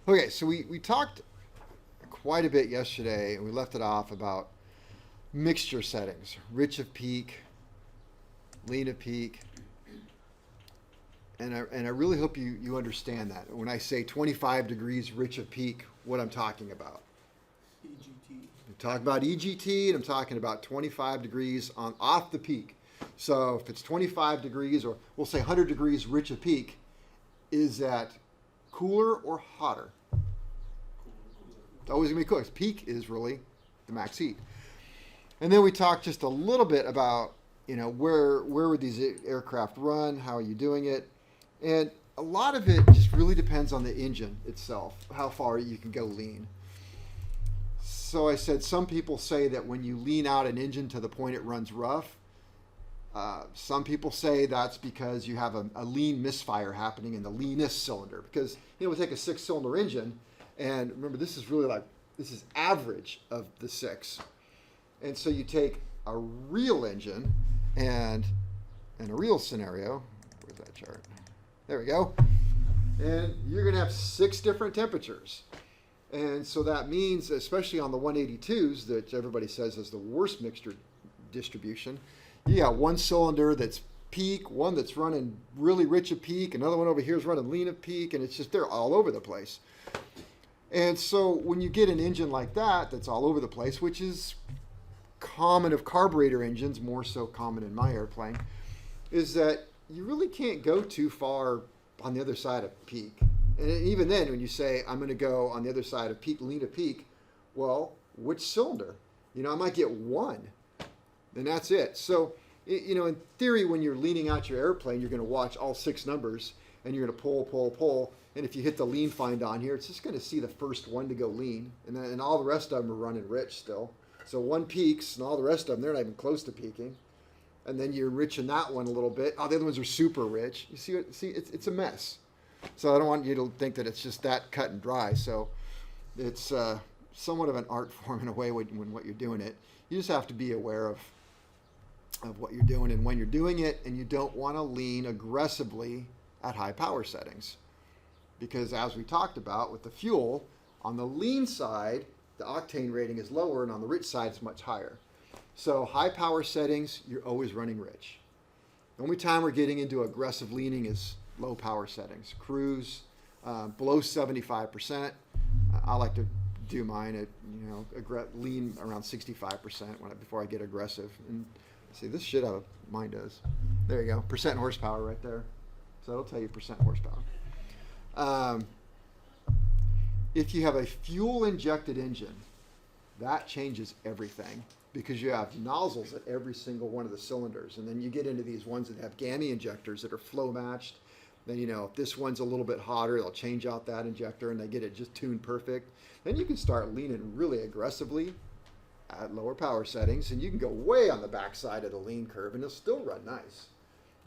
Okay, so we talked quite a bit yesterday, and we left it off about mixture settings, rich of peak, lean of peak. And I really hope you understand that. When I say 25 degrees rich of peak, what I'm talking about. EGT. I'm talking about EGT, and I'm talking about 25 degrees off the peak. So if it's 25 degrees, or we'll say 100 degrees rich of peak, is that cooler or hotter? It's always going to be cooler. Peak is really the max heat. And then we talked just a little bit about, where would these aircraft run? How are you doing it? And a lot of it just really depends on the engine itself, how far you can go lean. So I said some people say that when you lean out an engine to the point it runs rough, some people say that's because you have a lean misfire happening in the leanest cylinder. Because we'll take a 6-cylinder engine, and remember this is average of the 6. And so you take a real engine and in a real scenario, where's that chart? There we go. And you're going to have 6 different temperatures. And so that means, especially on the 182s, that everybody says is the worst mixture distribution, you got one cylinder that's peak, one that's running really rich of peak, another one over here is running lean of peak, and it's just they're all over the place. And so when you get an engine like that that's all over the place, which is common of carburetor engines, more so common in my airplane, is that you really can't go too far on the other side of peak. And even then, when you say, I'm going to go on the other side of peak, lean to peak, well, which cylinder? I might get one, and that's it. So, in theory, when you're leaning out your airplane, you're going to watch all 6 numbers, and you're going to pull. And if you hit the lean find on here, it's just going to see the first one to go lean. And all the rest of them are running rich still. So one peaks, and all the rest of them, they're not even close to peaking. And then you're rich in that one a little bit. Oh, the other ones are super rich. You see, it's a mess. So I don't want you to think that it's just that cut and dry. So it's somewhat of an art form in a way when what you're doing it. You just have to be aware of what you're doing and when you're doing it, and you don't want to lean aggressively at high power settings. Because as we talked about with the fuel, on the lean side, the octane rating is lower, and on the rich side, it's much higher. So high power settings, you're always running rich. The only time we're getting into aggressive leaning is low power settings. Cruise below 75%. I like to do mine at lean around 65% before I get aggressive. And see, this shit out of mine does. There you go, percent horsepower right there. So it'll tell you percent horsepower. If you have a fuel injected engine, that changes everything, because you have nozzles at every single one of the cylinders. And then you get into these ones that have GAMI injectors that are flow matched. Then, if this one's a little bit hotter, they'll change out that injector and they get it just tuned perfect. Then you can start leaning really aggressively at lower power settings, and you can go way on the backside of the lean curve and it'll still run nice.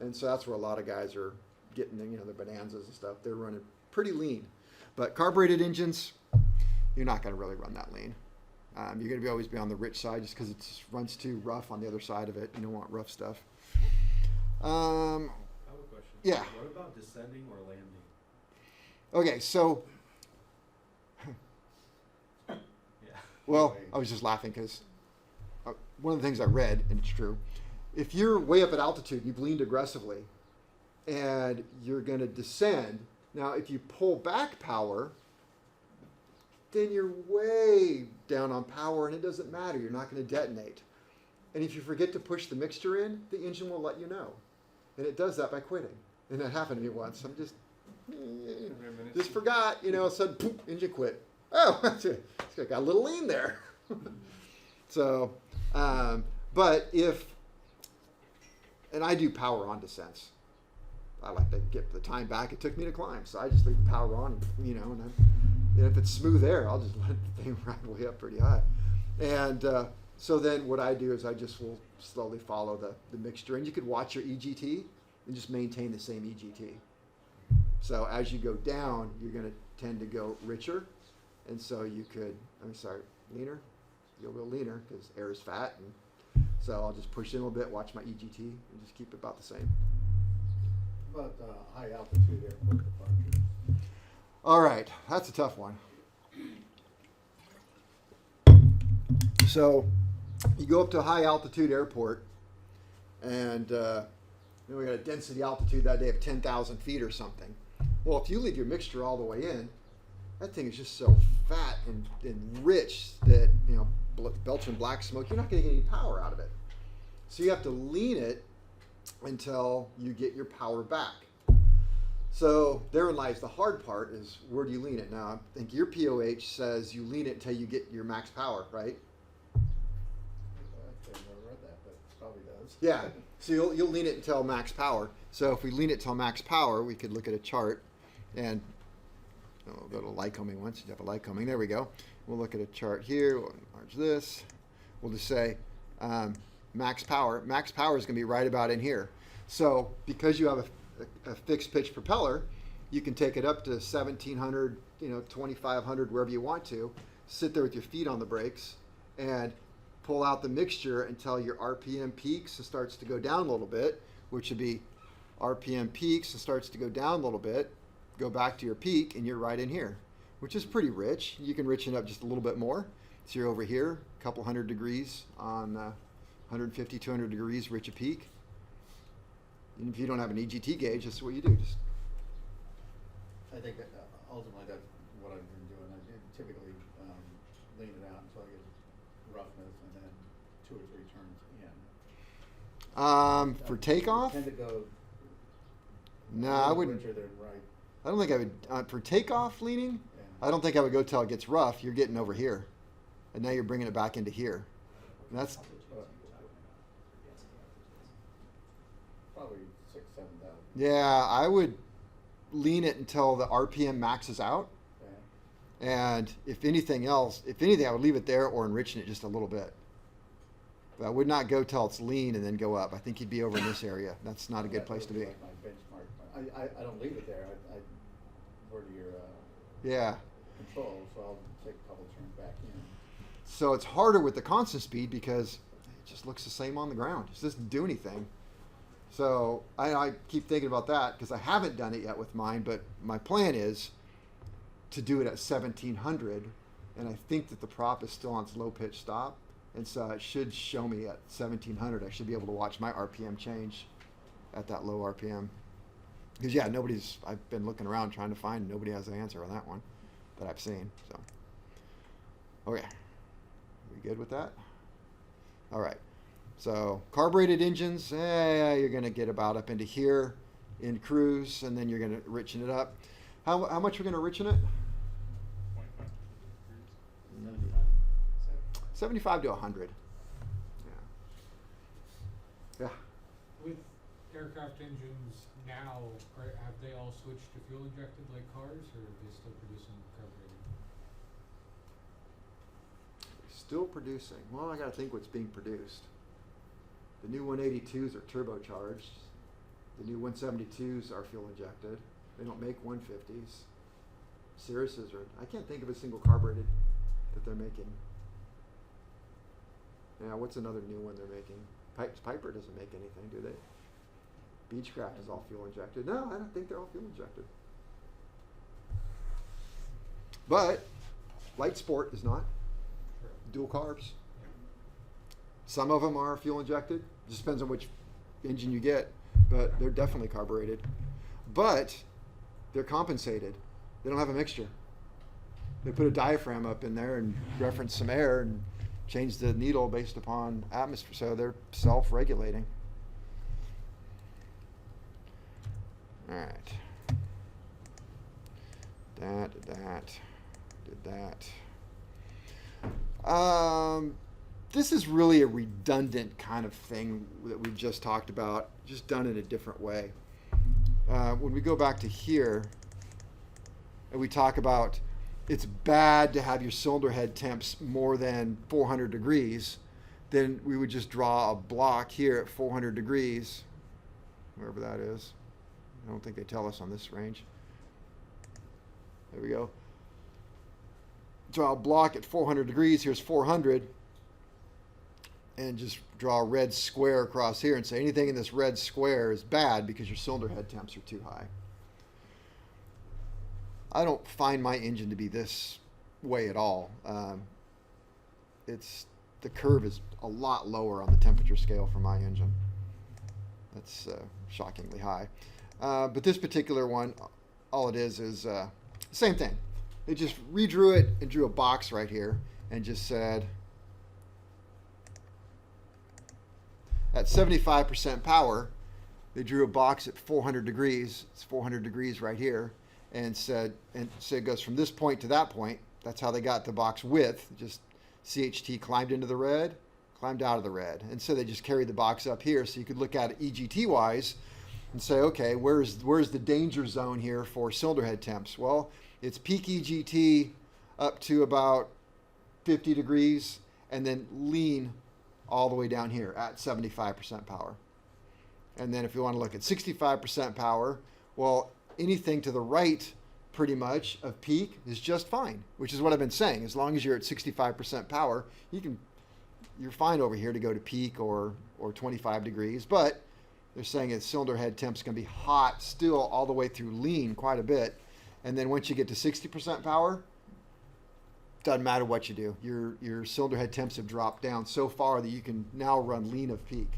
And so that's where a lot of guys are getting the Bonanzas and stuff. They're running pretty lean. But carbureted engines, you're not going to really run that lean. You're going to always be on the rich side just because it runs too rough on the other side of it. You don't want rough stuff. I have a question. Yeah. What about descending or landing? Okay, so, Yeah. well, I was just laughing because one of the things I read, and it's true, if you're way up at altitude and you've leaned aggressively and you're going to descend, now if you pull back power, then you're way down on power and it doesn't matter. You're not going to detonate. And if you forget to push the mixture in, the engine will let you know. And it does that by quitting. And that happened to me once. I'm just forgot, sudden poof, engine quit. Oh, it's got a little lean there. So, but and I do power on descents. I like to get the time back it took me to climb. So I just leave power on, and if it's smooth air, I'll just let the thing ride way up pretty high. And so then what I do is I just will slowly follow the mixture. And you could watch your EGT and just maintain the same EGT. So as you go down, you're going to tend to go richer. And so you could, leaner. You'll go leaner because air is fat. And so I'll just push in a little bit, watch my EGT, and just keep it about the same. About high altitude airport departures? All right, that's a tough one. So you go up to a high altitude airport, and we got a density altitude that day of 10,000 feet or something. Well, if you leave your mixture all the way in, that thing is just so fat and rich that, belching black smoke, you're not going to get any power out of it. So you have to lean it until you get your power back. So therein lies the hard part, is where do you lean it? Now, I think your POH says you lean it until you get your max power, right? I've never read that, but it probably does. Yeah, so you'll lean it until max power. So if we lean it till max power, we could look at a chart and go to Lycoming once. You have a Lycoming. There we go. We'll look at a chart here. We'll enlarge this. We'll just say max power. Max power is going to be right about in here. So because you have a fixed pitch propeller, you can take it up to 1,700, 2,500, wherever you want to. Sit there with your feet on the brakes and pull out the mixture until your RPM peaks and starts to go down a little bit, which would be RPM peaks and starts to go down a little bit. Go back to your peak and you're right in here, which is pretty rich. You can richen up just a little bit more. So you're over here, a couple hundred degrees on 150, 200 degrees rich a peak. And if you don't have an EGT gauge, that's what you do. Just I think that ultimately that's what I've been doing. I typically lean it out until I get roughness, and then 2 or 3 turns in. for takeoff, Tend to go. no, I wouldn't. Richer than right. I don't think I would, for takeoff leaning, Yeah. I don't think I would go till it gets rough. You're getting over here. And now you're bringing it back into here. And that's, Probably 6, 7,000. yeah, I would lean it until the RPM maxes out. Yeah. And if anything, I would leave it there or enrichen it just a little bit. But I would not go till it's lean and then go up. I think you'd be over in this area. That's not a good That place to would be. like my benchmark. I don't leave it there. I word your Yeah. control, so I'll take a couple turns back in. So it's harder with the constant speed because it just looks the same on the ground. It doesn't do anything. So I keep thinking about that because I haven't done it yet with mine, but my plan is to do it at 1,700, and I think that the prop is still on its low pitch stop, and so it should show me at 1,700. I should be able to watch my RPM change at that low RPM. Because yeah, I've been looking around trying to find, nobody has an answer on that one that I've seen. So, okay, we good with that? All right. So carbureted engines, you're going to get about up into here in cruise, and then you're going to richen it up. How much are we going to richen it? 75 to 100. Yeah. With aircraft engines now, have they all switched to fuel injected like cars, or are they still producing carbureted? Still producing. Well, I got to think what's being produced. The new 182s are turbocharged. The new 172s are fuel injected. They don't make 150s. Cirruses are. I can't think of a single carbureted that they're making. Yeah, what's another new one they're making? Piper doesn't make anything, do they? Beechcraft is all fuel injected. No, I don't think they're all fuel injected. But Light Sport is not. Sure. Dual carbs. Some of them are fuel injected. Just depends on which engine you get, but they're definitely carbureted. But they're compensated. They don't have a mixture. They put a diaphragm up in there and reference some air and change the needle based upon atmosphere. So they're self-regulating. All right. Did that. This is really a redundant kind of thing that we've just talked about, just done in a different way. When we go back to here, and we talk about it's bad to have your cylinder head temps more than 400 degrees, then we would just draw a block here at 400 degrees, wherever that is. I don't think they tell us on this range. There we go. Draw a block at 400 degrees. Here's 400. And just draw a red square across here and say anything in this red square is bad because your cylinder head temps are too high. I don't find my engine to be this way at all. The curve is a lot lower on the temperature scale for my engine. That's shockingly high. But this particular one, all it is same thing. They just redrew it and drew a box right here and just said at 75% power, they drew a box at 400 degrees. It's 400 degrees right here, and said it goes from this point to that point. That's how they got the box width. Just CHT climbed into the red, climbed out of the red. And so they just carried the box up here so you could look at it EGT wise and say, okay, where's the danger zone here for cylinder head temps? Well, it's peak EGT up to about 50 degrees and then lean all the way down here at 75% power. And then if you want to look at 65% power, well, anything to the right pretty much of peak is just fine, which is what I've been saying. As long as you're at 65% power, you're fine over here to go to peak or 25 degrees. But they're saying that cylinder head temps can be hot still all the way through lean quite a bit. And then once you get to 60% power, doesn't matter what you do. Your cylinder head temps have dropped down so far that you can now run lean of peak.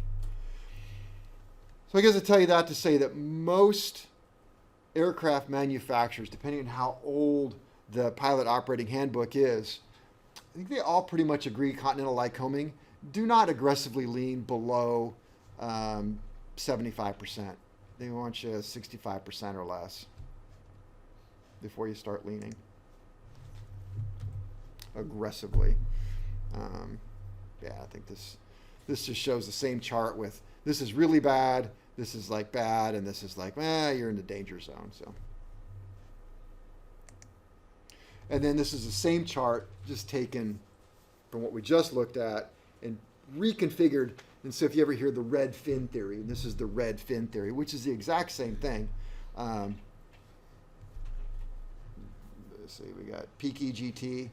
So I guess I tell you that to say that most aircraft manufacturers, depending on how old the pilot operating handbook is, I think they all pretty much agree, Continental Lycoming, do not aggressively lean below 75%. They want you 65% or less before you start leaning aggressively. Yeah, I think this just shows the same chart with this is really bad, this is like bad, and this is like, you're in the danger zone. So, and then this is the same chart just taken from what we just looked at and reconfigured. And so if you ever hear the red fin theory, and this is the red fin theory, which is the exact same thing. Let's see, we got peak EGT.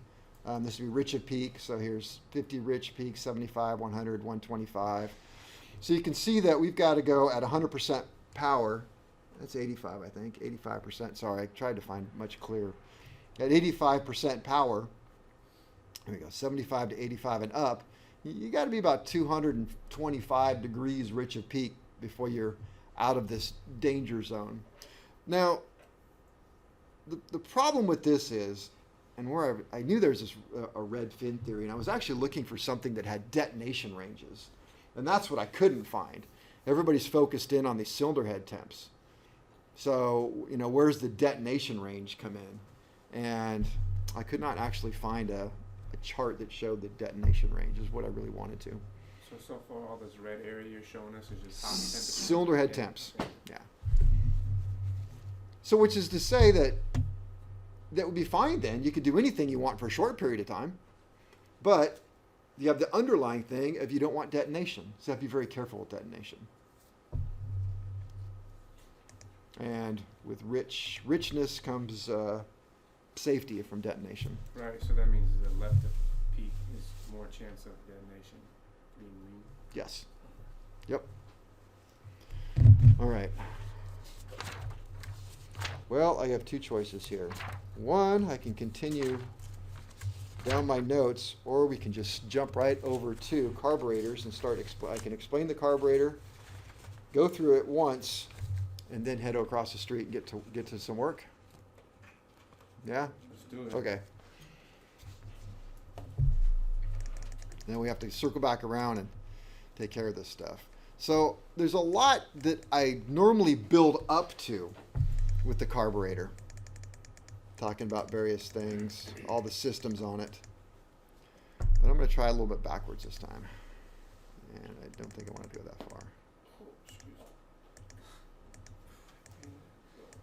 This would be rich of peak. So here's 50 rich peak, 75, 100, 125. So you can see that we've got to go at 100% power. That's 85, I think. 85%. Sorry, I tried to find much clearer. At 85% power, here we go, 75 to 85 and up, you got to be about 225 degrees rich of peak before you're out of this danger zone. Now, the problem with this is, and where I knew there was this a red fin theory, and I was actually looking for something that had detonation ranges. And that's what I couldn't find. Everybody's focused in on these cylinder head temps. So, where's the detonation range come in? And I could not actually find a chart that showed the detonation range is what I really wanted to. So far all this red area you're showing us is just hot temperature? Cylinder head temps, yeah. So which is to say that would be fine then. You could do anything you want for a short period of time. But you have the underlying thing of you don't want detonation. So you have to be very careful with detonation. And with richness comes safety from detonation. Right, so that means the left of peak is more chance of detonation being lean. Yes. Yep. All right. Well, I have two choices here. One, I can continue down my notes, or we can just jump right over to carburetors and start. I can explain the carburetor, go through it once, and then head across the street and get to some work. Yeah. Let's do it. Okay. Then we have to circle back around and take care of this stuff. So there's a lot that I normally build up to with the carburetor. Talking about various things, all the systems on it. But I'm going to try a little bit backwards this time. And I don't think I want to go that far.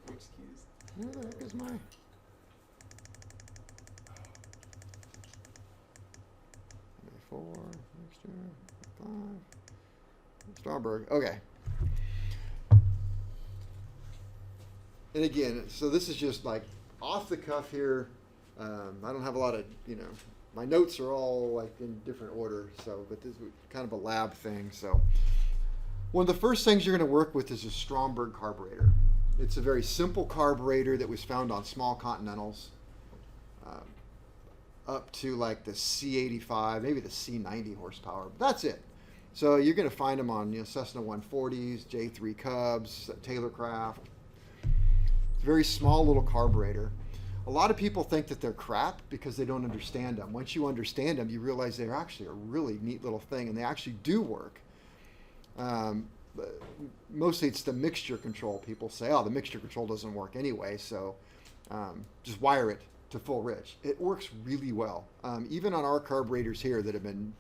Excuse. Where the heck is my... Four, mixture, 5. Stromburg. Okay. And again, so this is just like off the cuff here. I don't have a lot of, my notes are all like in different order. So, but this is kind of a lab thing. So, one of the first things you're going to work with is a Stromburg carburetor. It's a very simple carburetor that was found on small Continentals, up to like the C85, maybe the C90 horsepower. But that's it. So you're going to find them on Cessna 140s, J-3 Cubs, Taylorcraft. It's a very small little carburetor. A lot of people think that they're crap because they don't understand them. Once you understand them, you realize they're actually a really neat little thing, and they actually do work. Mostly it's the mixture control. People say, oh, the mixture control doesn't work anyway, so just wire it to full rich. It works really well. Even on our carburetors here that have been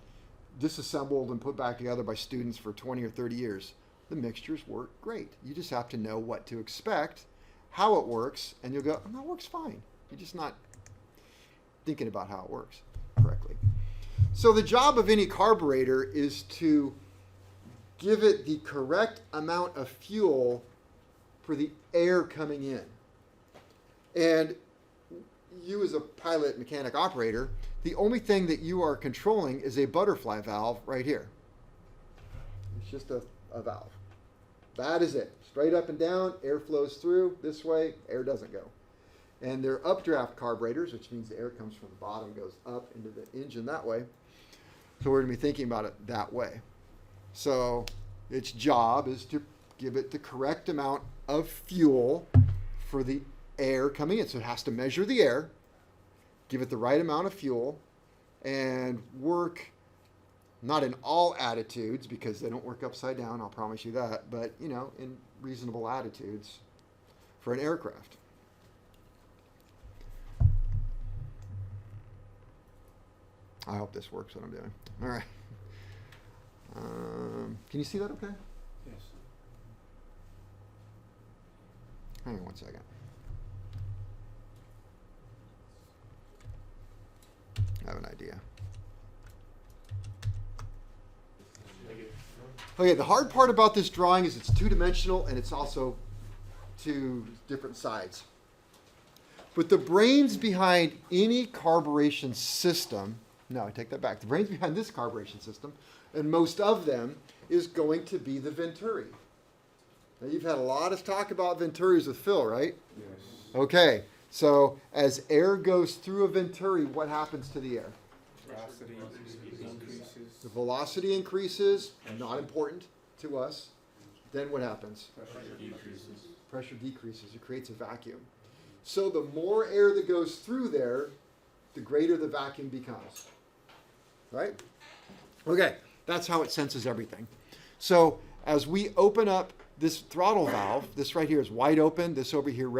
disassembled and put back together by students for 20 or 30 years, the mixtures work great. You just have to know what to expect, how it works, and you'll go, oh, that works fine. You're just not thinking about how it works correctly. So the job of any carburetor is to give it the correct amount of fuel for the air coming in. And you as a pilot, mechanic, operator, the only thing that you are controlling is a butterfly valve right here. It's just a valve. That is it. Straight up and down, air flows through. This way, air doesn't go. And they're updraft carburetors, which means the air comes from the bottom, goes up into the engine that way. So we're going to be thinking about it that way. So its job is to give it the correct amount of fuel for the air coming in. So it has to measure the air, give it the right amount of fuel, and work not in all attitudes, because they don't work upside down, I'll promise you that, but in reasonable attitudes for an aircraft. I hope this works what I'm doing. All right. Can you see that okay? Yes. Hang on one second. I have an idea. Okay, the hard part about this drawing is it's two-dimensional and it's also two different sides. But the brains behind any carburation system, no, I take that back. The brains behind this carburation system, and most of them, is going to be the Venturi. Now, you've had a lot of talk about Venturis with Phil, right? Yes. Okay, so as air goes through a Venturi, what happens to the air? Velocity increases. The velocity increases, not important to us. Then what happens? Pressure decreases. Pressure decreases. It creates a vacuum. So the more air that goes through there, the greater the vacuum becomes. Right? Okay, that's how it senses everything. So as we open up this throttle valve, this right here is wide open. This over here,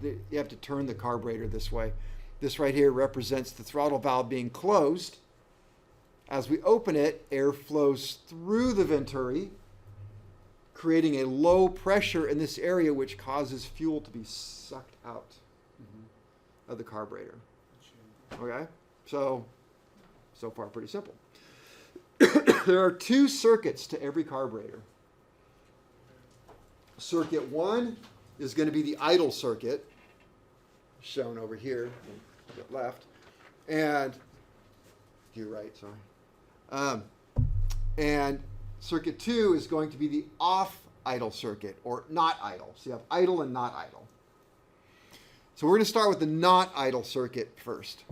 you have to turn the carburetor this way. This right here represents the throttle valve being closed. As we open it, air flows through the Venturi, creating a low pressure in this area, which causes fuel to be sucked out of the carburetor. Okay? So far pretty simple. There are two circuits to every carburetor. Circuit 1 is going to be the idle circuit, shown over here, left, and to your right, sorry. And circuit 2 is going to be the off idle circuit, or not idle. So you have idle and not idle. So we're going to start with the not idle circuit first.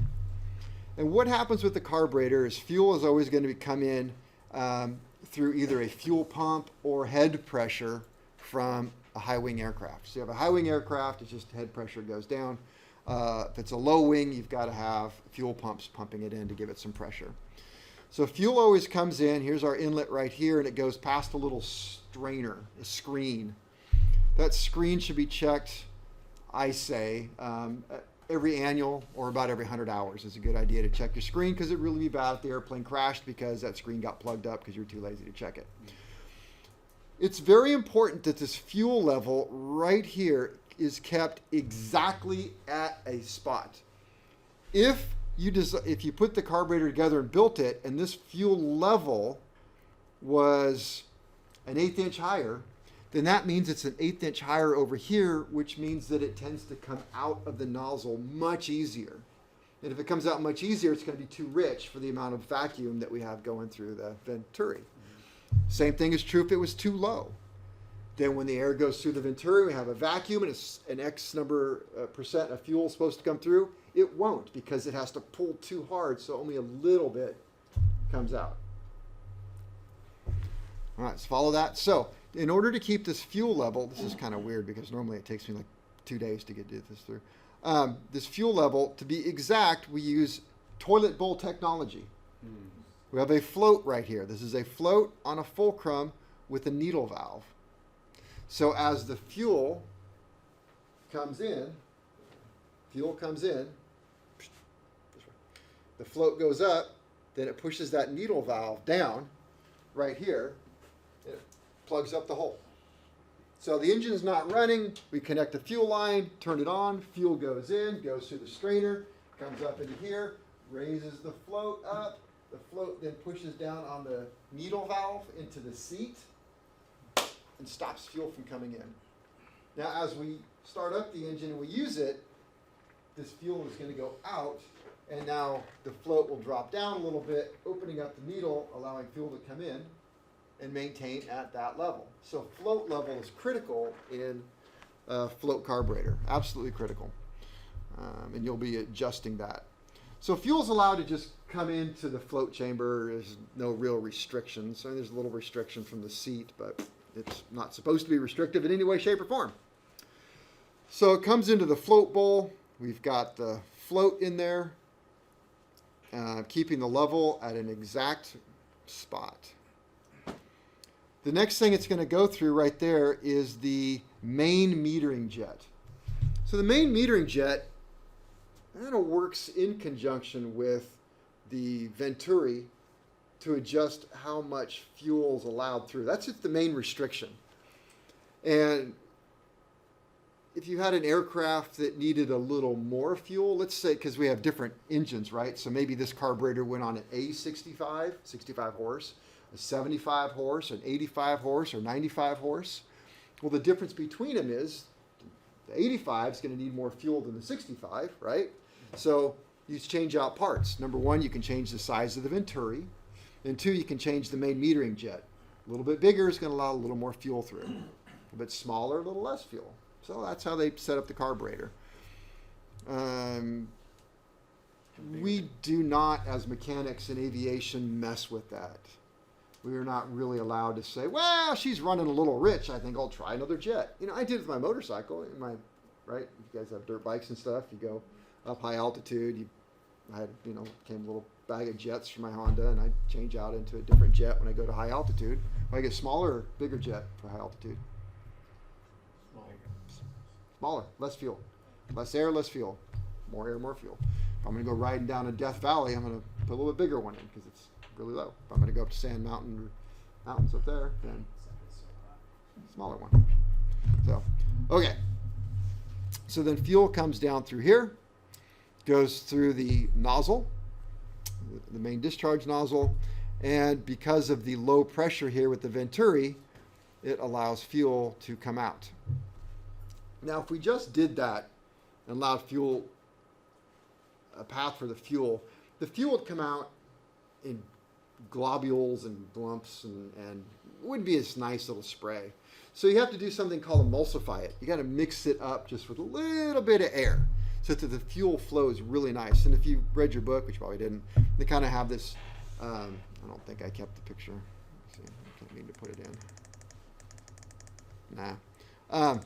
And what happens with the carburetor is fuel is always going to come in through either a fuel pump or head pressure from a high wing aircraft. So you have a high wing aircraft, it's just head pressure goes down. If it's a low wing, you've got to have fuel pumps pumping it in to give it some pressure. So fuel always comes in. Here's our inlet right here, and it goes past a little strainer, a screen. That screen should be checked, I say, every annual or about every 100 hours is a good idea to check your screen, because it'd really be bad if the airplane crashed because that screen got plugged up because you're too lazy to check it. It's very important that this fuel level right here is kept exactly at a spot. If you put the carburetor together and built it, and this fuel level was an 1/8 inch higher, then that means it's an 1/8 inch higher over here, which means that it tends to come out of the nozzle much easier. And if it comes out much easier, it's going to be too rich for the amount of vacuum that we have going through the Venturi. Same thing is true if it was too low. Then when the air goes through the venturi, we have a vacuum and it's an X number percent of fuel supposed to come through. It won't because it has to pull too hard, so only a little bit comes out. All right, let's follow that. So in order to keep this fuel level, this is kind of weird because normally it takes me like 2 days to get this through. This fuel level, to be exact, we use toilet bowl technology. We have a float right here. This is a float on a fulcrum with a needle valve. So as the fuel comes in, the float goes up, then it pushes that needle valve down right here, and it plugs up the hole. So the engine is not running, we connect the fuel line, turn it on, fuel goes in, goes through the strainer, comes up into here, raises the float up, the float then pushes down on the needle valve into the seat, and stops fuel from coming in. Now as we start up the engine and we use it, this fuel is going to go out, and now the float will drop down a little bit, opening up the needle, allowing fuel to come in and maintain at that level. So float level is critical in a float carburetor, absolutely critical. And you'll be adjusting that. So fuel is allowed to just come into the float chamber. There's no real restrictions. I mean, there's a little restriction from the seat, but it's not supposed to be restrictive in any way, shape, or form. So it comes into the float bowl. We've got the float in there, keeping the level at an exact spot. The next thing it's going to go through right there is the main metering jet. So the main metering jet kind of works in conjunction with the venturi to adjust how much fuel is allowed through. That's just the main restriction. And if you had an aircraft that needed a little more fuel, let's say, because we have different engines, right? So maybe this carburetor went on an A65, 65 horse, a 75 horse, an 85 horse, or 95 horse. Well, the difference between them is the 85 is going to need more fuel than the 65, right? So you change out parts. Number one, you can change the size of the venturi. And two, you can change the main metering jet. A little bit bigger is going to allow a little more fuel through. A bit smaller, a little less fuel. So that's how they set up the carburetor. We do not, as mechanics in aviation, mess with that. We are not really allowed to say, well, she's running a little rich. I think I'll try another jet. You know, I did it with my motorcycle. Right? You guys have dirt bikes and stuff. You go up high altitude. I had, came a little bag of jets for my Honda, and I change out into a different jet when I go to high altitude. I get smaller or bigger jet for high altitude? Smaller, less fuel. Less air, less fuel. More air, more fuel. If I'm going to go riding down a Death Valley, I'm going to put a little bit bigger one in because it's really low. If I'm going to go up to Sand Mountain or mountains up there, then smaller one. So, okay. So then fuel comes down through here, goes through the nozzle, the main discharge nozzle, and because of the low pressure here with the venturi, it allows fuel to come out. Now, if we just did that and allowed fuel, a path for the fuel would come out in globules and glumps and it wouldn't be this nice little spray. So you have to do something called emulsify it. You got to mix it up just with a little bit of air so that the fuel flows really nice. And if you read your book, which you probably didn't, they kind of have this, I don't think I kept the picture. Let's see, I can't mean to put it in. Nah.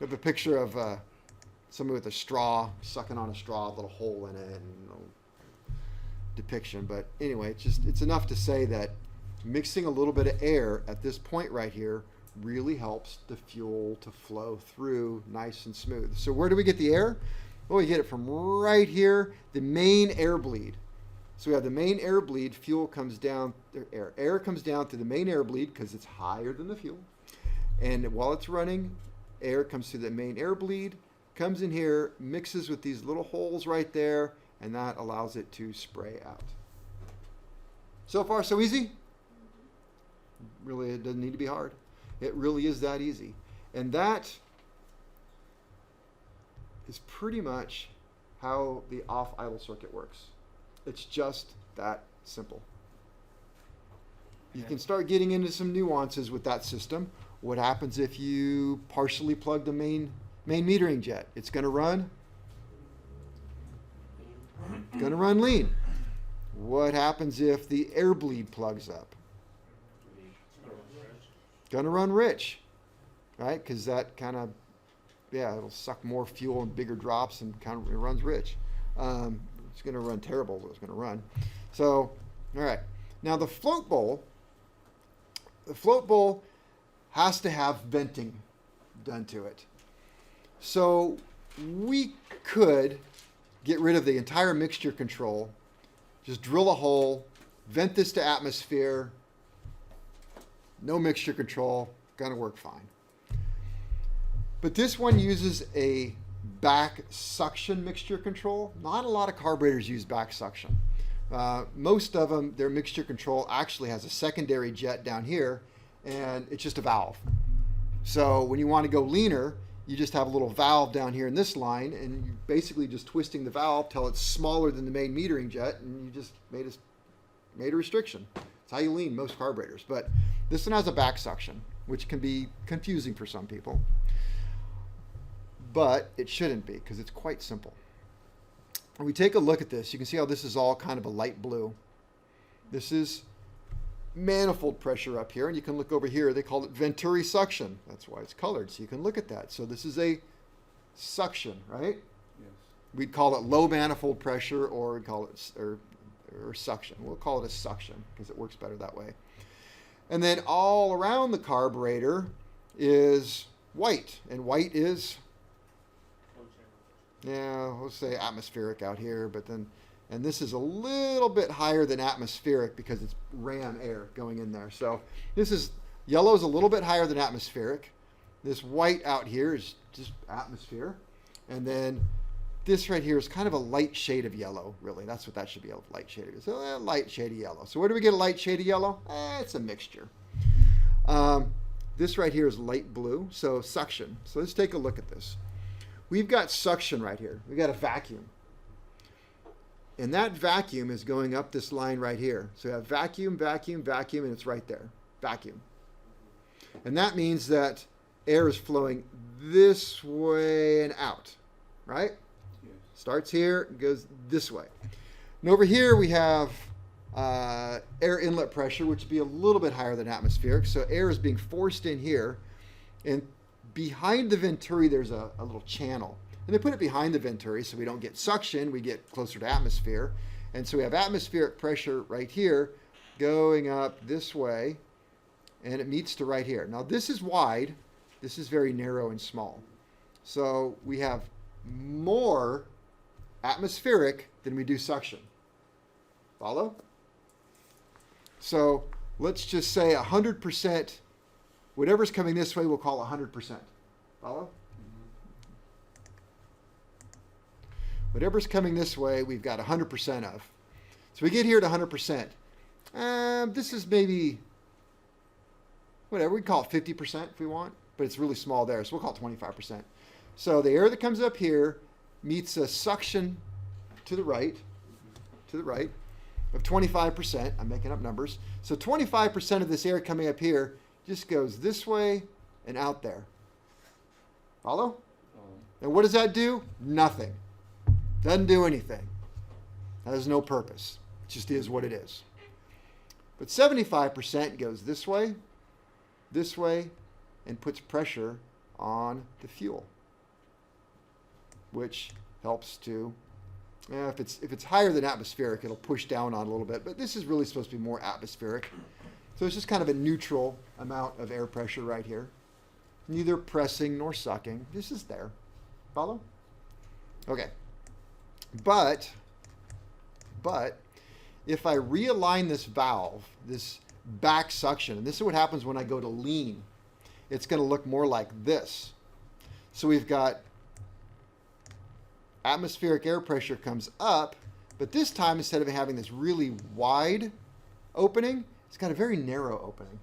We have a picture of somebody with a straw, sucking on a straw, a little hole in it, and depiction. But anyway, it's enough to say that mixing a little bit of air at this point right here really helps the fuel to flow through nice and smooth. So where do we get the air? Well, we get it from right here, the main air bleed. So we have the main air bleed, fuel comes down, air comes down through the main air bleed because it's higher than the fuel. And while it's running, air comes through the main air bleed, comes in here, mixes with these little holes right there, and that allows it to spray out. So far, so easy? Really, it doesn't need to be hard. It really is that easy. And that is pretty much how the off-idle circuit works. It's just that simple. You can start getting into some nuances with that system. What happens if you partially plug the main metering jet? It's going to run lean. What happens if the air bleed plugs up? Going to run rich, right? Because that kind of, it'll suck more fuel and bigger drops and kind of it runs rich. It's going to run terrible, but it's going to run. So, all right. Now the float bowl has to have venting done to it. So we could get rid of the entire mixture control, just drill a hole, vent this to atmosphere, no mixture control, gonna work fine. But this one uses a back suction mixture control. Not a lot of carburetors use back suction. Most of them, their mixture control actually has a secondary jet down here, and it's just a valve. So when you want to go leaner, you just have a little valve down here in this line, and you're basically just twisting the valve till it's smaller than the main metering jet, and you just made a restriction. That's how you lean most carburetors. But this one has a back suction, which can be confusing for some people. But it shouldn't be, because it's quite simple. When we take a look at this, you can see how this is all kind of a light blue. This is manifold pressure up here, and you can look over here. They call it Venturi suction. That's why it's colored, so you can look at that. So this is a suction, right? Yes. We'd call it low manifold pressure, or we'd call it or suction. We'll call it a suction because it works better that way. And then all around the carburetor is white, and white is, let's say atmospheric out here, but then, and this is a little bit higher than atmospheric because it's ram air going in there. So this is, yellow is a little bit higher than atmospheric. This white out here is just atmosphere. And then this right here is kind of a light shade of yellow, really. That's what that should be, a light shade of, so a light shade of yellow. So where do we get a light shade of yellow? It's a mixture. This right here is light blue, so suction. So let's take a look at this. We've got suction right here. We've got a vacuum. And that vacuum is going up this line right here. So we have vacuum, vacuum, vacuum, and it's right there. Vacuum. And that means that air is flowing this way and out, right? Yes. Starts here and goes this way. And over here we have air inlet pressure, which would be a little bit higher than atmospheric. So air is being forced in here. And behind the venturi, there's a little channel. And they put it behind the venturi so we don't get suction, we get closer to atmosphere. And so we have atmospheric pressure right here going up this way, and it meets to right here. Now this is wide, this is very narrow and small. So we have more atmospheric than we do suction. Follow? So let's just say 100%, whatever's coming this way we'll call 100%. Follow? Whatever's coming this way, we've got 100% of. So we get here to 100%. This is maybe, whatever, we call it 50% if we want, but it's really small there, so we'll call it 25%. So the air that comes up here meets a suction to the right of 25%. I'm making up numbers. So 25% of this air coming up here just goes this way and out there. Follow? And what does that do? Nothing. Doesn't do anything. That has no purpose. It just is what it is. But 75% goes this way, and puts pressure on the fuel, which helps to, if it's higher than atmospheric, it'll push down on a little bit, but this is really supposed to be more atmospheric. So it's just kind of a neutral amount of air pressure right here. Neither pressing nor sucking. This is there. Follow? Okay. But if I realign this valve, this back suction, and this is what happens when I go to lean, it's going to look more like this. So we've got atmospheric air pressure comes up, but this time instead of having this really wide opening, it's got a very narrow opening.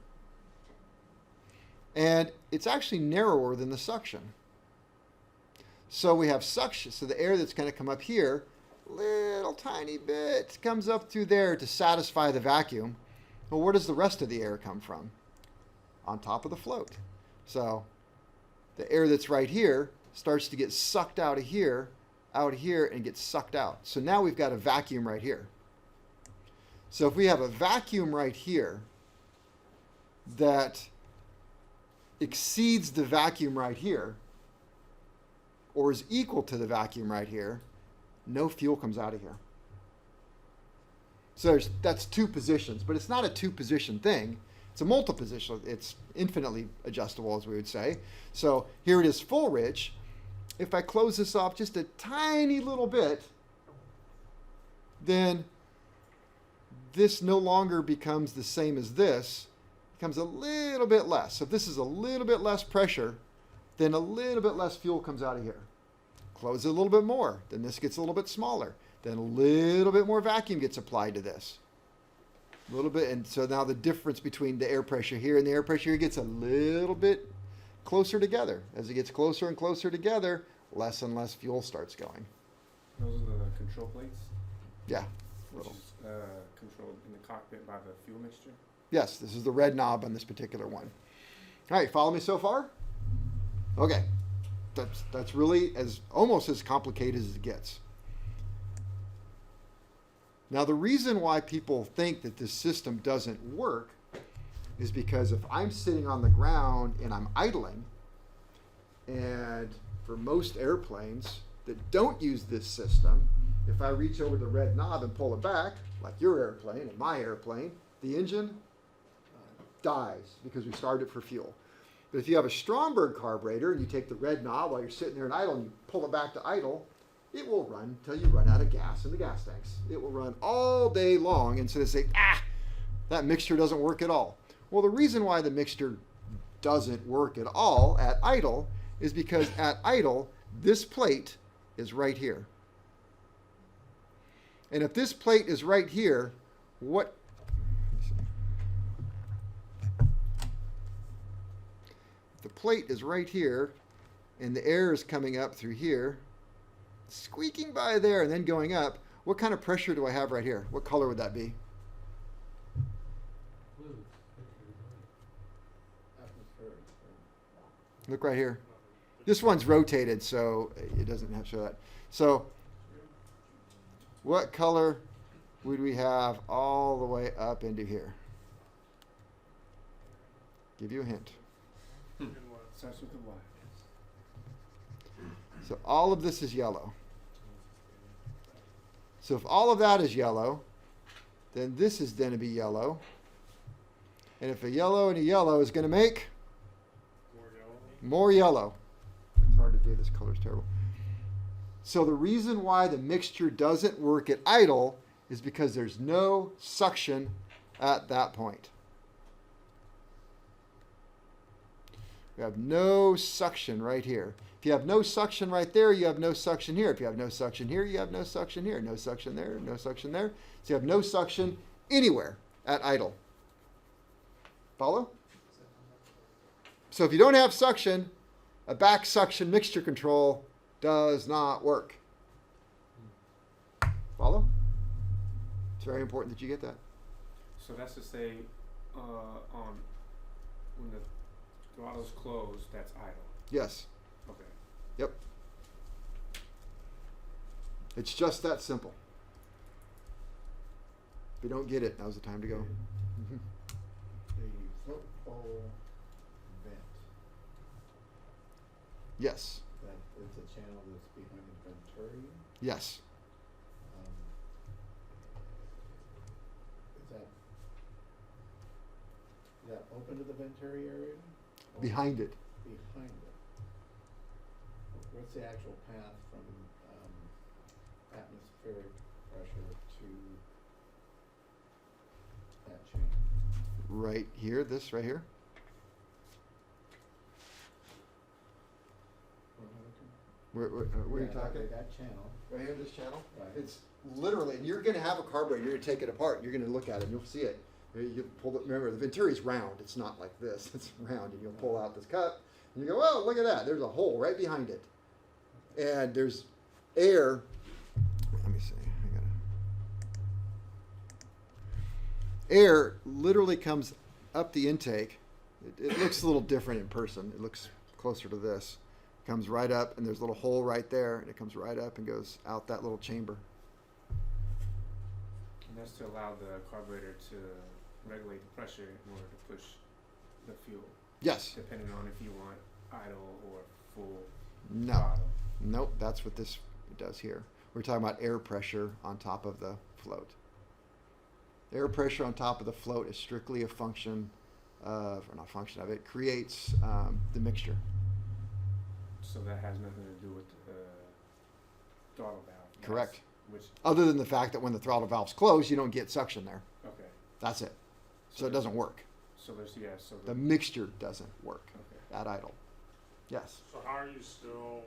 And it's actually narrower than the suction. So we have suction, so the air that's going to come up here, little tiny bit comes up through there to satisfy the vacuum, Well, where does the rest of the air come from? On top of the float. So the air that's right here starts to get sucked out here, and gets sucked out. So now we've got a vacuum right here. So if we have a vacuum right here that exceeds the vacuum right here, or is equal to the vacuum right here, no fuel comes out of here. So that's two positions, but it's not a two-position thing. It's a multi-position. It's infinitely adjustable, as we would say. So here it is full rich. If I close this off just a tiny little bit, then this no longer becomes the same as this. It becomes a little bit less. So if this is a little bit less pressure, then a little bit less fuel comes out of here. Close it a little bit more, then this gets a little bit smaller. Then a little bit more vacuum gets applied to this. A little bit, and so now the difference between the air pressure here and the air pressure here gets a little bit closer together. As it gets closer and closer together, less and less fuel starts going. Those are the control plates, Yeah. which is controlled in the cockpit by the fuel mixture. Yes, this is the red knob on this particular one. All right, follow me so far? Okay. That's really almost as complicated as it gets. Now, the reason why people think that this system doesn't work is because if I'm sitting on the ground and I'm idling, and for most airplanes that don't use this system, if I reach over the red knob and pull it back, like your airplane and my airplane, the engine dies because we started it for fuel. But if you have a Stromburg carburetor and you take the red knob while you're sitting there and idle and you pull it back to idle, it will run until you run out of gas in the gas tanks. It will run all day long. And so they say, that mixture doesn't work at all. Well, the reason why the mixture doesn't work at all at idle is because at idle, this plate is right here. And if this plate is right here, if the plate is right here and the air is coming up through here, squeaking by there and then going up, what kind of pressure do I have right here? What color would that be? Blue. Atmospheric. Look right here. This one's rotated, so it doesn't have to show that. So what color would we have all the way up into here? Give you a hint. Starts with the Y. So all of this is yellow. So if all of that is yellow, then this is going to be yellow. And if a yellow and a yellow is going to make more yellow. It's hard to do. This color's terrible. So the reason why the mixture doesn't work at idle is because there's no suction at that point. We have no suction right here. If you have no suction right there, you have no suction here. If you have no suction here, you have no suction here. No suction there, no suction there. So you have no suction anywhere at idle. Follow? So if you don't have suction, a back suction mixture control does not work. Follow? It's very important that you get that. So that's to say, on when the throttle's closed, that's idle. Yes. Okay. Yep. It's just that simple. If you don't get it, now's the time to go. Mhm. The float bowl vent, Yes. that is a channel that's behind the venturi. Yes. Is that open to the venturi area? Or Behind it. Behind it. What's the actual path from atmospheric pressure to that channel? Right here, this right here. Where are you Yeah, talking? That channel. Right here, this channel? Right. It's literally, and you're going to have a carburetor, you're going to take it apart, you're going to look at it, and you'll see it. You pull it, remember, the venturi is round, it's not like this, it's round, and you'll pull out this cup, and you go, oh, look at that, there's a hole right behind it. And there's air, let me see, air literally comes up the intake. It looks a little different in person. It looks closer to this. Comes right up, and there's a little hole right there, and it comes right up and goes out that little chamber. And that's to allow the carburetor to regulate the pressure in order to push the fuel, Yes. depending on if you want idle or full No. throttle. Nope. That's what this does here. We're talking about air pressure on top of the float. Air pressure on top of the float is strictly a function of, or not a function of, it creates the mixture. So that has nothing to do with the throttle valve. Correct. Which, Other than the fact that when the throttle valve's closed, you don't get suction there. okay. That's it. So it doesn't work. So there's, yeah, so The mixture doesn't work okay. at idle. Yes. So how are you still,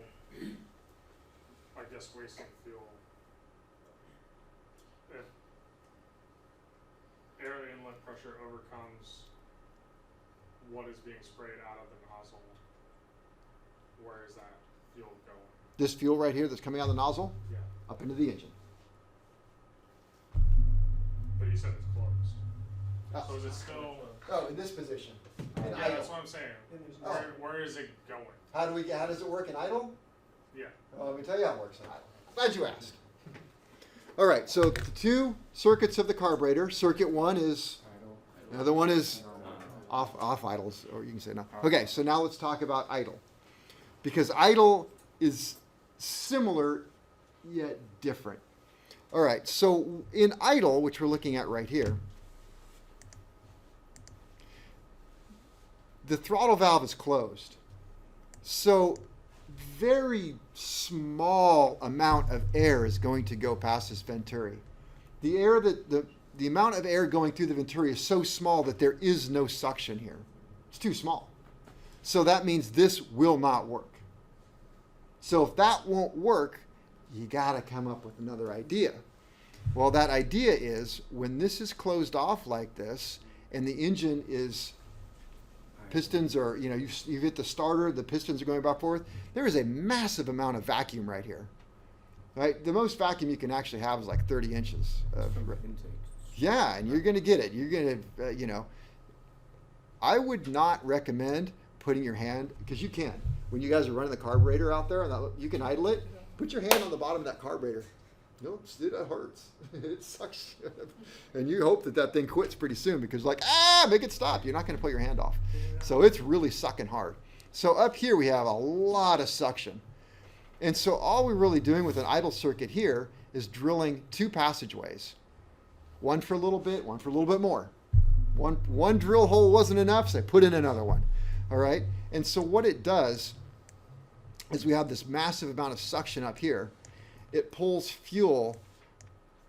I guess, wasting fuel? If air inlet pressure overcomes what is being sprayed out of the nozzle, where is that fuel going? This fuel right here that's coming out of the nozzle, Yeah, up into the engine. but you said it's closed. Oh. So is it still, Oh, in this position. yeah, that's what I'm saying. Oh. Where is it going? How does it work in idle? Yeah. Let me tell you how it works in idle. Glad you asked. All right, so the two circuits of the carburetor. Circuit one is, the other one is off idles, or you can say no. Okay, so now let's talk about idle. Because idle is similar yet different. All right, so in idle, which we're looking at right here, the throttle valve is closed. So very small amount of air is going to go past this venturi. The air that the amount of air going through the venturi is so small that there is no suction here. It's too small. So that means this will not work. So if that won't work, you got to come up with another idea. Well, that idea is when this is closed off like this and the engine is pistons are, you hit the starter, the pistons are going back and forth, there is a massive amount of vacuum right here. Right? The most vacuum you can actually have is like 30 inches. From the intake. Yeah, and you're going to get it. You're going to, I would not recommend putting your hand, because you can. When you guys are running the carburetor out there, and you can idle it, put your hand on the bottom of that carburetor. It hurts. It sucks. And you hope that thing quits pretty soon because make it stop. You're not going to pull your hand off. So it's really sucking hard. So up here we have a lot of suction. And so all we're really doing with an idle circuit here is drilling two passageways. One for a little bit, one for a little bit more. One drill hole wasn't enough, so I put in another one. All right? And so what it does is we have this massive amount of suction up here. It pulls fuel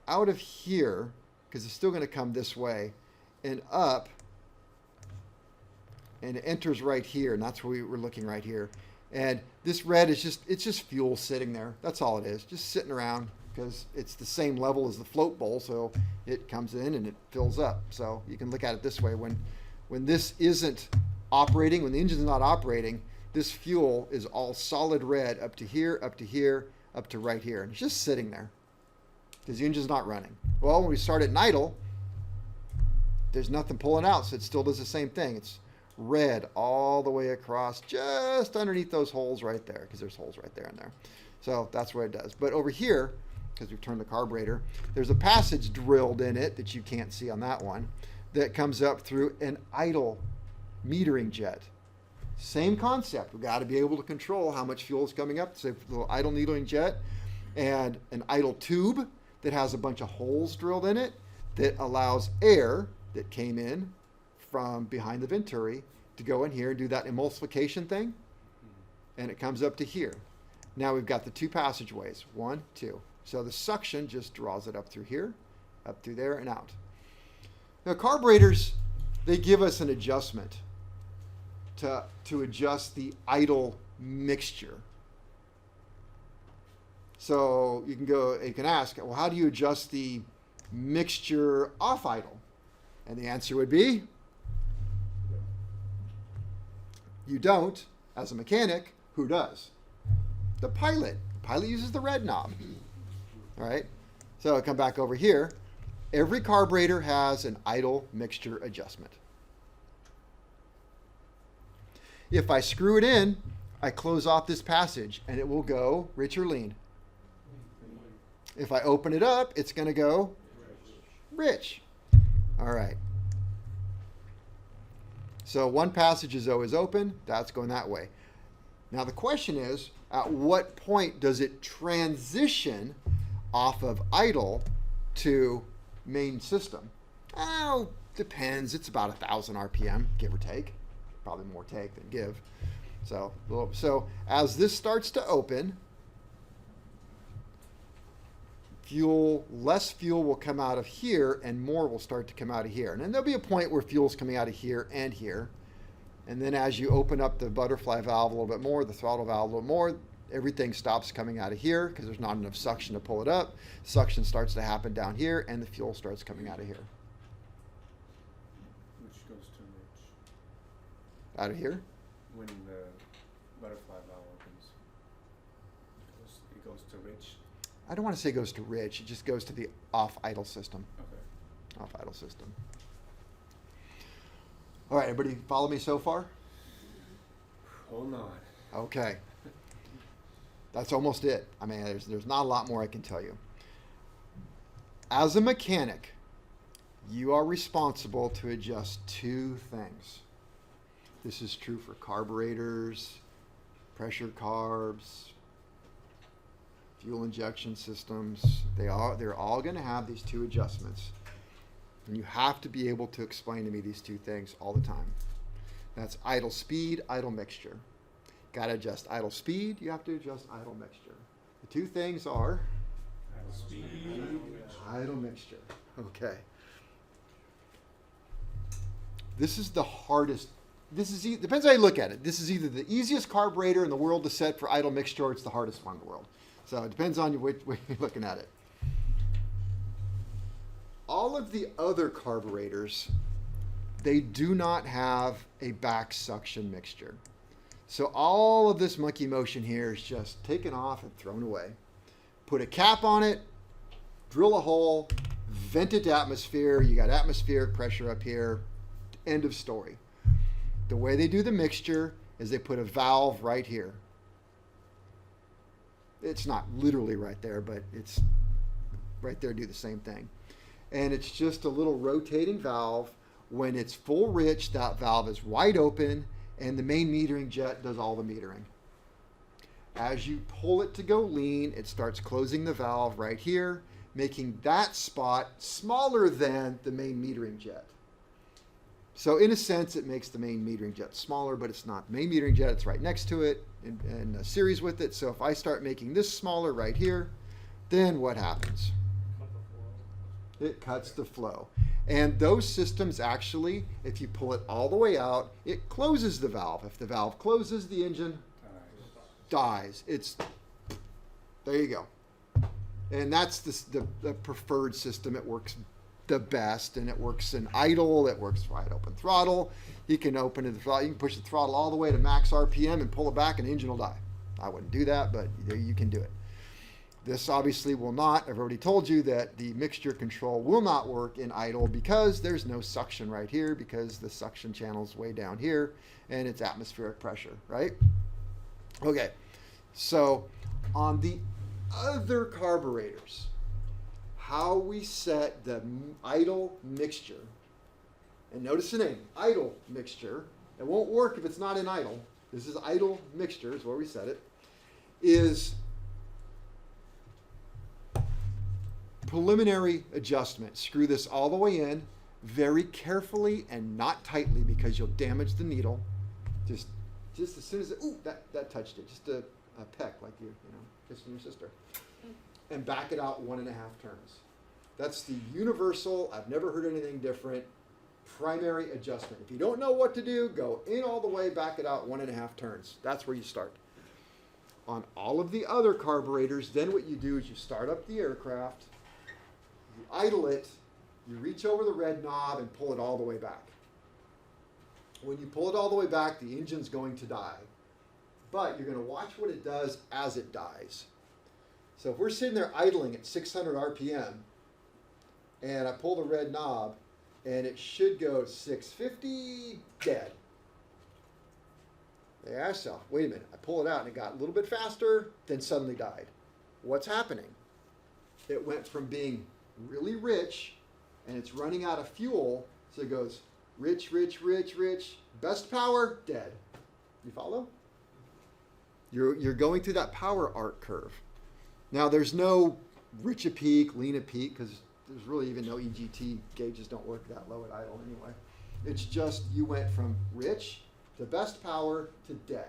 out of here, because it's still going to come this way, and up, and it enters right here, and that's where we're looking right here. And this red is just fuel sitting there. That's all it is, just sitting around, because it's the same level as the float bowl, so it comes in and it fills up. So you can look at it this way. When this isn't operating, when the engine's not operating, this fuel is all solid red up to here, up to here, up to right here, and it's just sitting there because the engine's not running. Well, when we start it in idle, there's nothing pulling out, so it still does the same thing. It's red all the way across, just underneath those holes right there, because there's holes right there and there. So that's what it does. But over here, because we've turned the carburetor, there's a passage drilled in it that you can't see on that one that comes up through an idle metering jet. Same concept. We've got to be able to control how much fuel is coming up. So a little idle needling jet and an idle tube that has a bunch of holes drilled in it that allows air that came in from behind the venturi to go in here and do that emulsification thing. And it comes up to here. Now we've got the two passageways. 1, 2. So the suction just draws it up through here, up through there, and out. Now carburetors, they give us an adjustment to adjust the idle mixture. So you can ask, well, how do you adjust the mixture off idle? And the answer would be, you don't. As a mechanic, who does? The pilot. The pilot uses the red knob. All right. So I come back over here. Every carburetor has an idle mixture adjustment. If I screw it in, I close off this passage and it will go rich or lean. If I open it up, it's going to go rich. All right. So one passage is always open. That's going that way. Now the question is, at what point does it transition off of idle to main system? Oh, depends. It's about 1,000 RPM, give or take. Probably more take than give. So as this starts to open, less fuel will come out of here and more will start to come out of here. And then there'll be a point where fuel's coming out of here and here. And then as you open up the butterfly valve a little bit more, the throttle valve a little more, everything stops coming out of here because there's not enough suction to pull it up. Suction starts to happen down here and the fuel starts coming out of here. Which goes to rich. Out of here? When the butterfly valve opens, it goes to rich. I don't want to say goes to rich. It just goes to the off idle system. Okay. Off idle system. All right, everybody follow me so far? Hold on. Okay. That's almost it. I mean, there's not a lot more I can tell you. As a mechanic, you are responsible to adjust two things. This is true for carburetors, pressure carbs, fuel injection systems. They're all going to have these two adjustments. And you have to be able to explain to me these two things all the time. That's idle speed, idle mixture. Got to adjust idle speed, you have to adjust idle mixture. The two things are Idle speed. idle mixture. Okay. This is the hardest. Depends how you look at it. This is either the easiest carburetor in the world to set for idle mixture or it's the hardest one in the world. So it depends on which way you're looking at it. All of the other carburetors, they do not have a back suction mixture. So all of this monkey motion here is just taken off and thrown away. Put a cap on it, drill a hole, vent it to atmosphere. You got atmospheric pressure up here. End of story. The way they do the mixture is they put a valve right here. It's not literally right there, but it's right there, do the same thing. And it's just a little rotating valve. When it's full rich, that valve is wide open and the main metering jet does all the metering. As you pull it to go lean, it starts closing the valve right here, making that spot smaller than the main metering jet. So in a sense, it makes the main metering jet smaller, but it's not. The main metering jet, it's right next to it in a series with it. So if I start making this smaller right here, then what happens? It cuts the flow. And those systems actually, if you pull it all the way out, it closes the valve. If the valve closes, the engine dies. There you go. And that's the preferred system. It works the best, and it works in idle. It works wide open throttle. You can open the throttle. You can push the throttle all the way to max RPM and pull it back, and the engine will die. I wouldn't do that, but you can do it. This obviously will not. I've already told you that the mixture control will not work in idle because there's no suction right here because the suction channel's way down here and it's atmospheric pressure, right? Okay, so on the other carburetors, how we set the idle mixture, and notice the name, idle mixture. It won't work if it's not in idle. This is idle mixture is where we set it, is preliminary adjustment. Screw this all the way in very carefully and not tightly because you'll damage the needle. Just as soon as that touched it, just a peck like you know, kissing your sister. And back it out 1.5 turns. That's the universal, I've never heard anything different, primary adjustment. If you don't know what to do, go in all the way, back it out 1.5 turns. That's where you start. On all of the other carburetors, then what you do is you start up the aircraft, you idle it, you reach over the red knob and pull it all the way back. When you pull it all the way back, the engine's going to die. But you're going to watch what it does as it dies. So if we're sitting there idling at 600 RPM, and I pull the red knob, and it should go 650, dead. They ask yourself, wait a minute, I pull it out and it got a little bit faster, then suddenly died. What's happening? It went from being really rich, and it's running out of fuel, so it goes rich, rich, rich, rich, best power, dead. You follow? You're going through that power arc curve. Now there's no rich a peak, lean a peak, because there's really even no EGT gauges don't work that low at idle anyway. It's just you went from rich to best power to dead.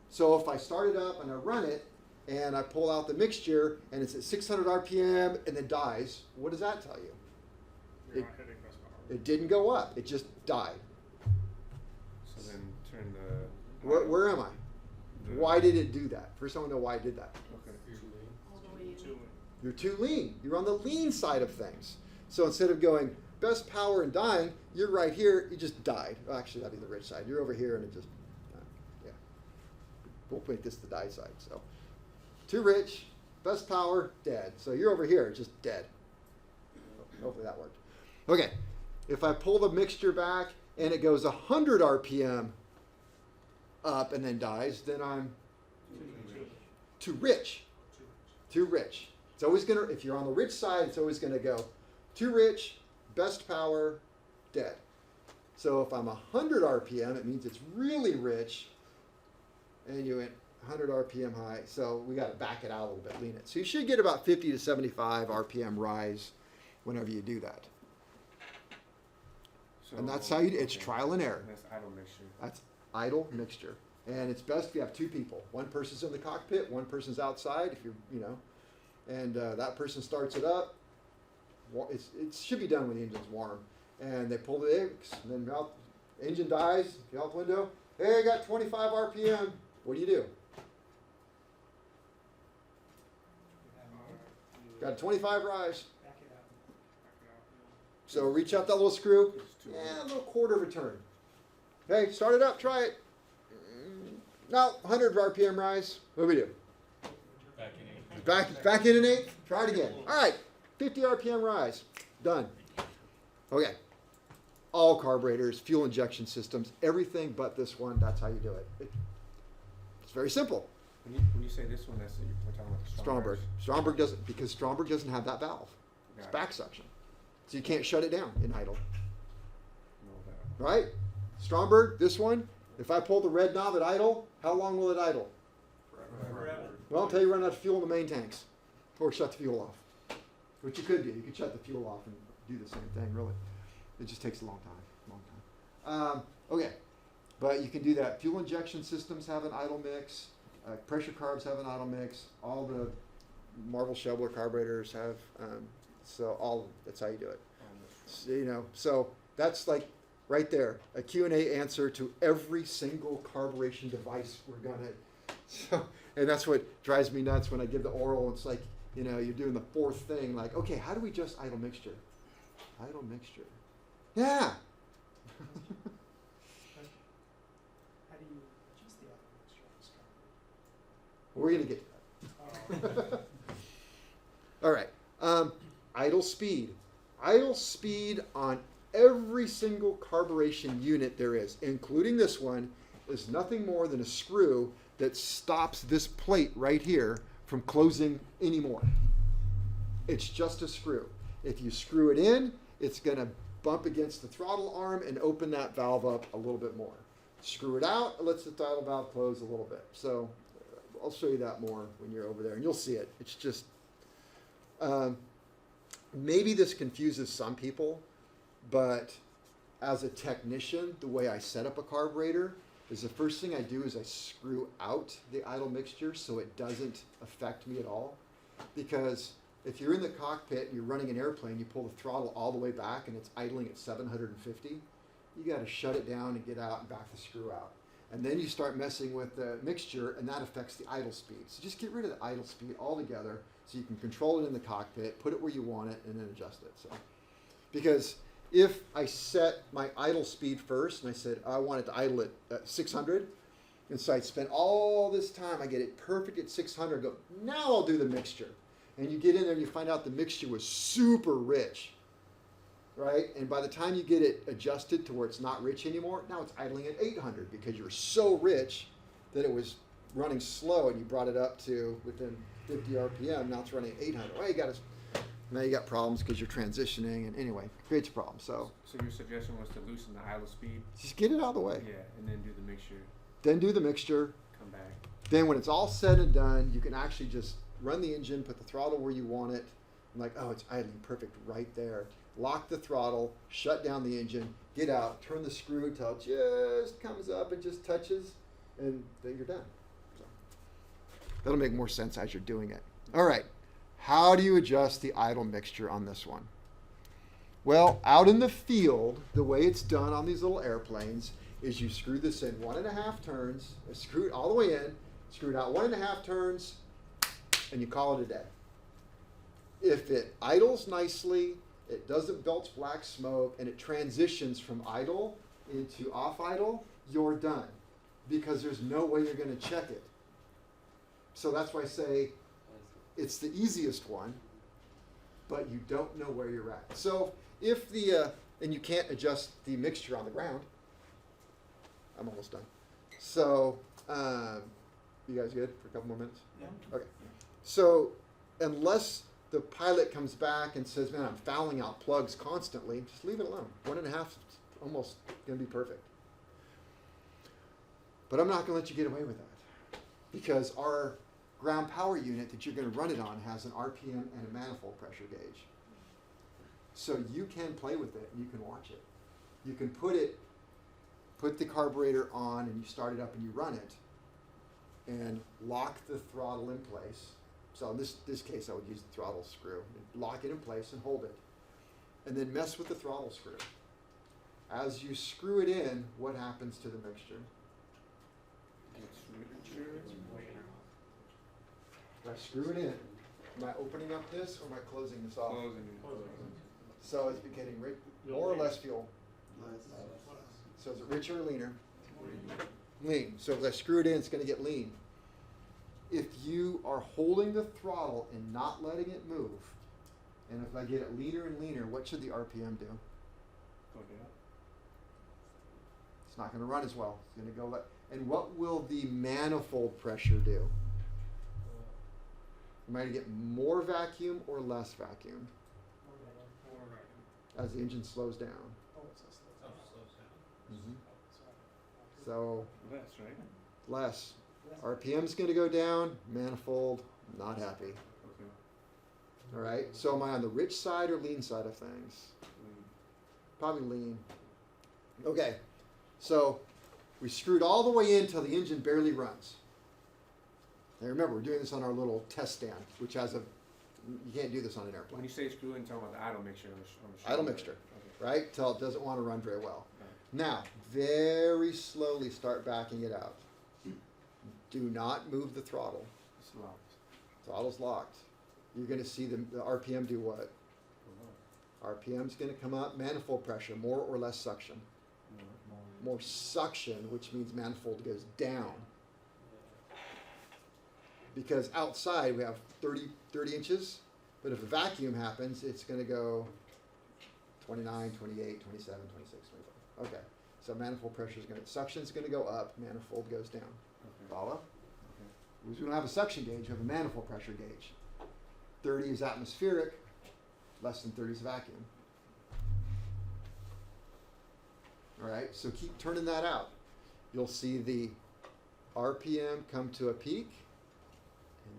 So if I start it up and I run it and I pull out the mixture and it's at 600 RPM and then dies, what does that tell you? You're It- not hitting best power. It didn't go up, it just died. So then turn the. Where am I? the- Why did it do that? First I want to know why it did that. Okay. All the way in. Too lean. You're too lean. You're on the lean side of things. So instead of going best power and dying, you're right here, you just died. Well, actually, that'd be the rich side. You're over here and it just, yeah. We'll make this the die side. So too rich, best power, dead. So you're over here, just dead. Hopefully that worked. Okay, if I pull the mixture back and it goes 100 RPM up and then dies, then I'm too rich. Too rich. It's always gonna, if you're on the rich side, it's always gonna go too rich, best power, dead. So if I'm 100 RPM, it means it's really rich, and you went 100 RPM high. So we got to back it out a little bit, lean it. So you should get about 50 to 75 RPM rise whenever you do that. And that's how you, it's okay. trial and error. That's idle mixture. That's idle mixture. And it's best if you have two people. One person's in the cockpit, one person's outside, if you're, you know, and that person starts it up. It should be done when the engine's warm. And they pull the eggs, and then out, engine dies, you out the window. Hey, I got 25 RPM. What do you do? Got a 25 rise. Back it up. So reach out that little screw. It's too Yeah, a weak. little quarter of a turn. Hey, start it up, try it. No, 100 RPM rise. What do we do? Back in eight. Back in an eighth. Try it again. All right, 50 RPM rise. Done. Okay. All carburetors, fuel injection systems, everything but this one. That's how you do it. It's very simple. When you say this one, that's we're talking about the Stromburg. Stromburg doesn't, because Stromburg doesn't have that valve. It's Got it. back suction. So you can't shut it down in idle. Know that. Right? Stromburg, this one, if I pull the red knob at idle, how long will it idle? Forever. Well, until you run out of fuel in the main tanks. Or shut the fuel off. Which you could do. You could shut the fuel off and do the same thing, really. It just takes a long time. Okay. But you can do that. Fuel injection systems have an idle mix. Pressure carbs have an idle mix. All the Marvel Schebler carburetors have. So all of them. That's how you do it. So, you know, so that's like right there, a Q&A answer to every single carburation device we're gonna. So, and that's what drives me nuts when I give the oral. It's like, you know, you're doing the fourth thing. Like, okay, how do we adjust idle mixture? Idle mixture. Yeah. How do you adjust the auto mixture on We're gonna get to that. Stromberg? All right. Idle speed. Idle speed on every single carburation unit there is, including this one, is nothing more than a screw that stops this plate right here from closing anymore. It's just a screw. If you screw it in, it's going to bump against the throttle arm and open that valve up a little bit more. Screw it out, it lets the throttle valve close a little bit. So I'll show you that more when you're over there, and you'll see it. It's just, maybe this confuses some people, but as a technician, the way I set up a carburetor is the first thing I do is I screw out the idle mixture so it doesn't affect me at all. Because if you're in the cockpit and you're running an airplane, you pull the throttle all the way back and it's idling at 750, you got to shut it down and get out and back the screw out. And then you start messing with the mixture and that affects the idle speed. So just get rid of the idle speed altogether so you can control it in the cockpit, put it where you want it, and then adjust it. So, because if I set my idle speed first and I said I want it to idle at 600, and so I'd spend all this time, I get it perfect at 600, go, now I'll do the mixture. and you get in there and you find out the mixture was super rich, right? And by the time you get it adjusted to where it's not rich anymore, now it's idling at 800 because you're so rich that it was running slow, and you brought it up to within 50 RPM. Now it's running at 800. Well, now you got problems because you're transitioning, and anyway, creates a problem. So your suggestion was to loosen the idle speed? just get it out of the way. Yeah, and then do the mixture, Then do the mixture. come back. Then when it's all said and done, you can actually just run the engine, put the throttle where you want it. I'm like, oh, it's idling perfect right there. Lock the throttle, shut down the engine, get out, turn the screw until it just comes up and just touches, and then you're done. So that'll make more sense as you're doing it. All right, how do you adjust the idle mixture on this one? Well, out in the field, the way it's done on these little airplanes is you screw this in 1.5 turns, screw it all the way in, screw it out 1.5 turns, and you call it a day. If it idles nicely, it doesn't belch black smoke, and it transitions from idle into off idle, you're done. Because there's no way you're going to check it. So that's why I say it's the easiest one, but you don't know where you're at. So if and you can't adjust the mixture on the ground. I'm almost done. So, you guys good for a couple more minutes? Yeah. Okay. So, unless the pilot comes back and says, man, I'm fouling out plugs constantly, just leave it alone. 1.5 is almost going to be perfect. But I'm not going to let you get away with that, because our ground power unit that you're going to run it on has an RPM and a manifold pressure gauge. So you can play with it, and you can watch it. You can put the carburetor on, and you start it up and you run it, and lock the throttle in place. So in this case, I would use the throttle screw. Lock it in place and hold it. And then mess with the throttle screw. As you screw it in, what happens to the mixture? If I screw it in, am I opening up this or am I closing this off? So it's getting more or less fuel. So is it richer or leaner? Lean. So if I screw it in, it's going to get lean. If you are holding the throttle and not letting it move, and if I get it leaner and leaner, what should the RPM do? Go down. It's not going to run as well. It's going to go and what will the manifold pressure do? Am I going to get more vacuum or less vacuum as the engine slows down? Mm-hmm. So Less, right? less. RPM's going to go down. Manifold, not happy. Okay. All right. So am I on the rich side or lean side of things? Probably lean. Okay. So we screwed all the way in until the engine barely runs. Now remember, we're doing this on our little test stand, which has you can't do this on an When airplane. you say screw in, talking about the idle mixture on the Idle shoulder. mixture, Okay. right? Till it doesn't want to run very well. Right. Now, very slowly start backing it out. Do not move the throttle. It's locked. Throttle's locked. You're going to see the RPM do what? RPM's going to come up. Manifold pressure, more or less suction. More suction, which means manifold goes down. Because outside we have 30 inches, but if a vacuum happens, it's going to go 29, 28, 27, 26, 25. Okay, so manifold pressure is going to, suction's going to go up, manifold goes down. Okay. Follow? Because we don't have a suction gauge, we have a manifold pressure gauge. 30 is atmospheric, less than 30 is vacuum. All right, so keep turning that out. You'll see the RPM come to a peak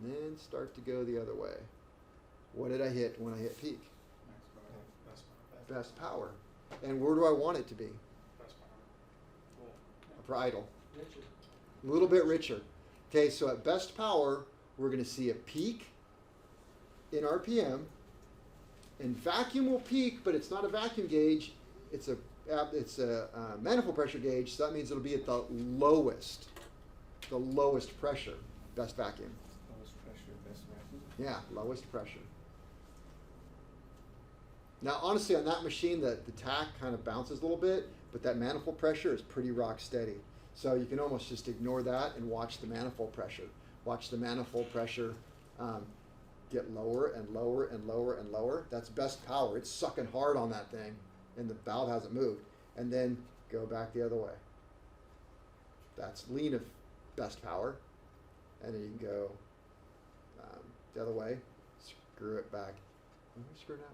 and then start to go the other way. What did I hit when I hit peak? Best power. And where do I want it to be? For idle. A little bit richer. Okay, so at best power, we're going to see a peak in RPM, and vacuum will peak, but it's not a vacuum gauge. It's a manifold pressure gauge, so that means it'll be at the lowest pressure, best vacuum. Lowest pressure, best vacuum. Yeah, lowest pressure. Now, honestly, on that machine, the tack kind of bounces a little bit, but that manifold pressure is pretty rock steady. So you can almost just ignore that and watch the manifold pressure. Watch the manifold pressure get lower and lower and lower and lower. That's best power. It's sucking hard on that thing, and the valve hasn't moved. And then go back the other way. That's lean of best power. And then you can go the other way, screw it back.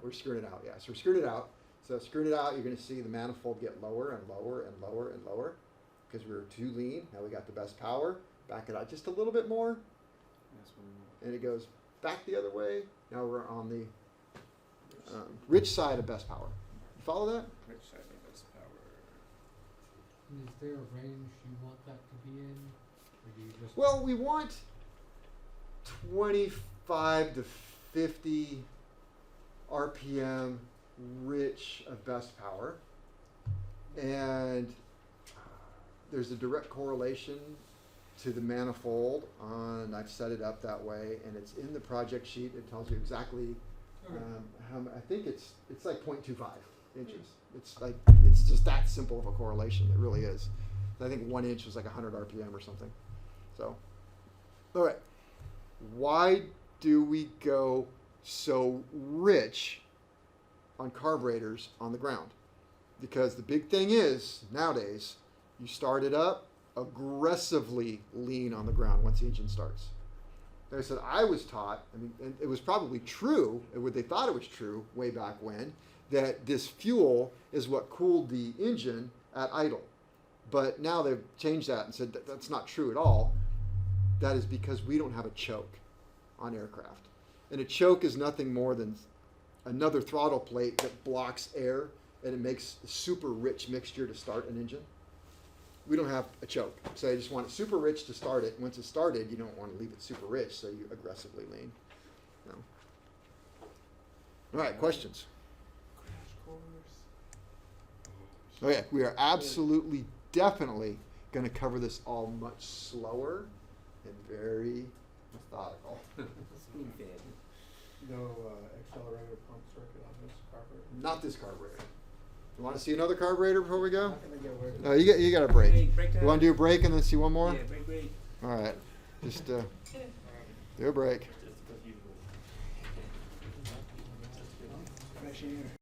We're screwing it out, yeah. So we're screwing it out. So screwing it out, you're going to see the manifold get lower and lower and lower and lower because we were too lean. Now we got the best power. Back it out just a little bit more, That's when and it goes back the other way. Now we're on the rich side of best power. You follow that? rich side of best power. And is there a range you want that to be in? Or do you just Well, we want 25 to 50 RPM rich of best power. And there's a direct correlation to the manifold I've set it up that way, and it's in the project sheet. It tells you exactly how I think it's like 0.25 inches. It's just that simple of a correlation. It really is. I think 1 inch was like 100 RPM or something. So, all right. Why do we go so rich on carburetors on the ground? Because the big thing is nowadays you start it up aggressively lean on the ground once the engine starts. Like I said, I was taught, and it was probably true, they thought it was true way back when, that this fuel is what cooled the engine at idle. But now they've changed that and said that's not true at all. That is because we don't have a choke on aircraft. And a choke is nothing more than another throttle plate that blocks air, and it makes a super rich mixture to start an engine. We don't have a choke. So you just want it super rich to start it. Once it's started, you don't want to leave it super rich, so you aggressively lean. No. All right, questions? Crash course. Okay, we are absolutely, definitely going to cover this all much slower and very methodical. Spoon fed. No accelerator pump circuit on this carburetor. Not this carburetor. You want to see another carburetor before we go? How can I get away with No, you got a break. Break You time. want to do a break and then see one more? Yeah, break. All right, just do a break. Just a few. fresh air?